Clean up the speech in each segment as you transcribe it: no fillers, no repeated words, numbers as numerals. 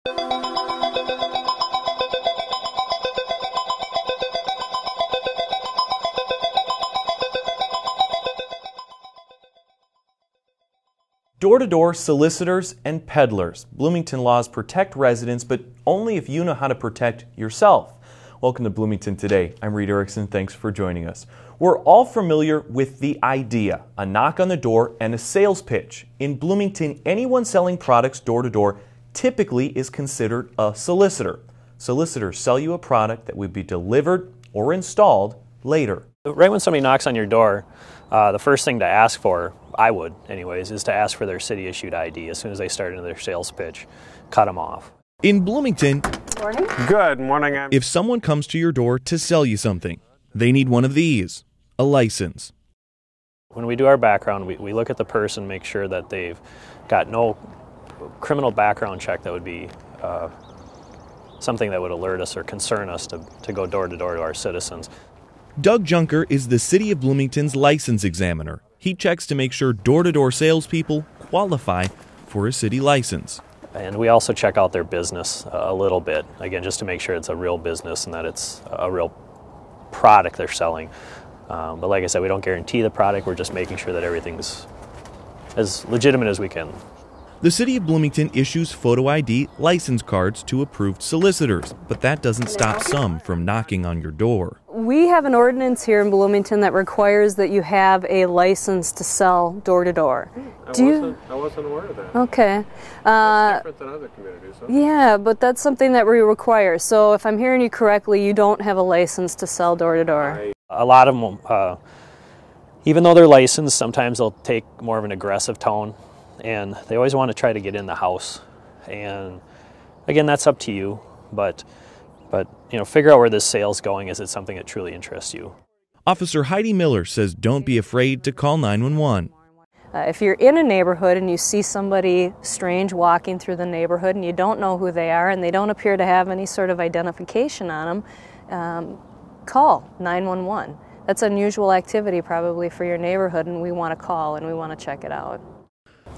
Door-to-door solicitors and peddlers. Bloomington laws protect residents, but only if you know how to protect yourself. Welcome to Bloomington Today. I'm Reed Erickson. Thanks for joining us. We're all familiar with the idea, a knock on the door and a sales pitch. In Bloomington, anyone selling products door-to-door typically is considered a solicitor. Solicitors sell you a product that would be delivered or installed later. Right when somebody knocks on your door, the first thing to ask for, I would anyways, is to ask for their city-issued ID. As soon as they start into their sales pitch, cut them off. In Bloomington, Morning. Good morning. if someone comes to your door to sell you something, they need one of these, a license. When we do our background, we look at the person, make sure that they've got no criminal background check that would be something that would alert us or concern us to go door-to-door to our citizens. Doug Junker is the City of Bloomington's license examiner. He checks to make sure door-to-door salespeople qualify for a city license. And we also check out their business a little bit, again, just to make sure it's a real business and that it's a real product they're selling. But like I said, we don't guarantee the product. We're just making sure that everything's as legitimate as we can. The City of Bloomington issues photo ID license cards to approved solicitors, but that doesn't stop some from knocking on your door. We have an ordinance here in Bloomington that requires that you have a license to sell door-to-door. I wasn't aware of that. Okay. That's different than other communities. Huh? Yeah, but that's something that we require. So if I'm hearing you correctly, you don't have a license to sell door-to-door. A lot of them, even though they're licensed, sometimes they'll take more of an aggressive tone. And they always want to try to get in the house. And again, that's up to you. But you know, figure out where this sale's going. Is it something that truly interests you? Officer Heidi Miller says don't be afraid to call 911. If you're in a neighborhood and you see somebody strange walking through the neighborhood and you don't know who they are and they don't appear to have any sort of identification on them, call 911. That's unusual activity probably for your neighborhood, and we want to call and we want to check it out.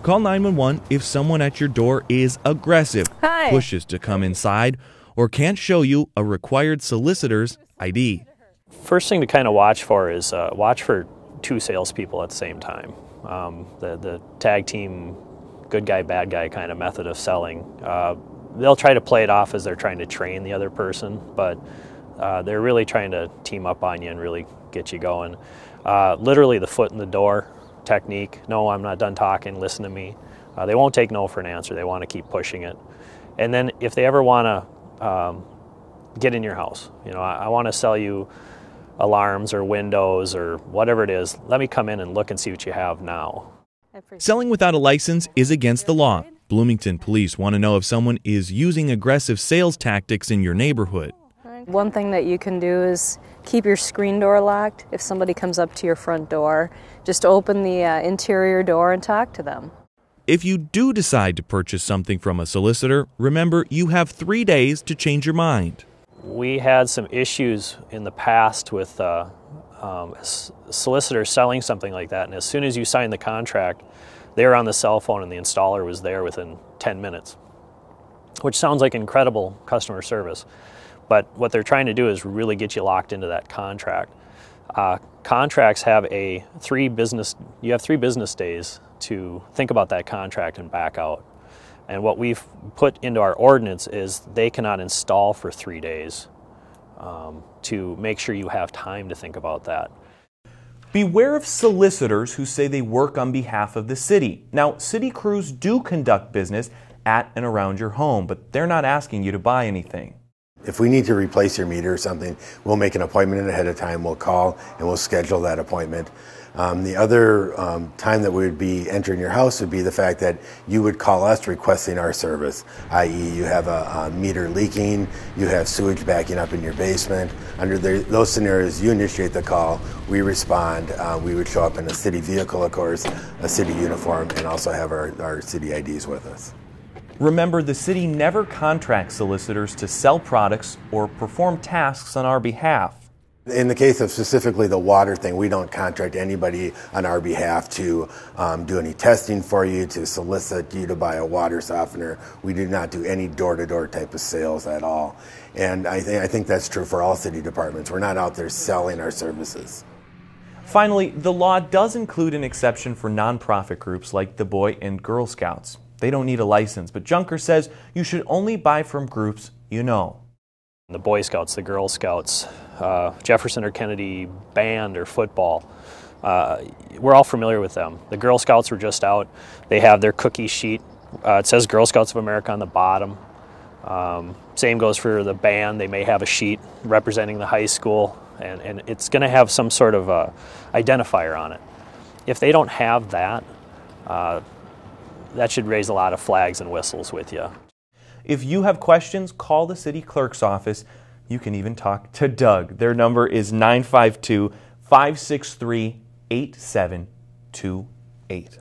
Call 911 if someone at your door is aggressive, Hi. pushes to come inside, or can't show you a required solicitor's ID. First thing to kind of watch for is watch for two salespeople at the same time. The tag team, good guy, bad guy kind of method of selling. They'll try to play it off as they're trying to train the other person, but they're really trying to team up on you and really get you going. Literally the foot in the door technique. No, I'm not done talking, listen to me. They won't take no for an answer. They want to keep pushing it. And then if they ever want to get in your house, you know, I want to sell you alarms or windows or whatever it is, let me come in and look and see what you have now. Selling without a license is against the law. Bloomington police want to know if someone is using aggressive sales tactics in your neighborhood. One thing that you can do is keep your screen door locked. If somebody comes up to your front door, just open the interior door and talk to them. If you do decide to purchase something from a solicitor, remember you have 3 days to change your mind. We had some issues in the past with solicitors selling something like that, and as soon as you sign the contract, they were on the cell phone and the installer was there within 10 minutes, which sounds like incredible customer service. But what they're trying to do is really get you locked into that contract. Contracts have you have 3 business days to think about that contract and back out. And what we've put into our ordinance is they cannot install for 3 days to make sure you have time to think about that. Beware of solicitors who say they work on behalf of the city. Now, city crews do conduct business at and around your home, but they're not asking you to buy anything. If we need to replace your meter or something, we'll make an appointment ahead of time. We'll call and we'll schedule that appointment. The other time that we would be entering your house would be the fact that you would call us requesting our service, i.e. you have a meter leaking, you have sewage backing up in your basement. Under those scenarios, you initiate the call, we respond. We would show up in a city vehicle, of course, a city uniform, and also have our city IDs with us. Remember, the city never contracts solicitors to sell products or perform tasks on our behalf. In the case of specifically the water thing, we don't contract anybody on our behalf to do any testing for you, to solicit you to buy a water softener. We do not do any door-to-door type of sales at all. And I think that's true for all city departments. We're not out there selling our services. Finally, the law does include an exception for nonprofit groups like the Boy and Girl Scouts. They don't need a license, but Junker says you should only buy from groups you know. The Boy Scouts, the Girl Scouts, Jefferson or Kennedy band or football, we're all familiar with them. The Girl Scouts were just out. They have their cookie sheet. It says Girl Scouts of America on the bottom. Same goes for the band. They may have a sheet representing the high school, and it's going to have some sort of identifier on it. If they don't have that, that should raise a lot of flags and whistles with you. If you have questions, call the city clerk's office. You can even talk to Doug. Their number is 952-563-8728.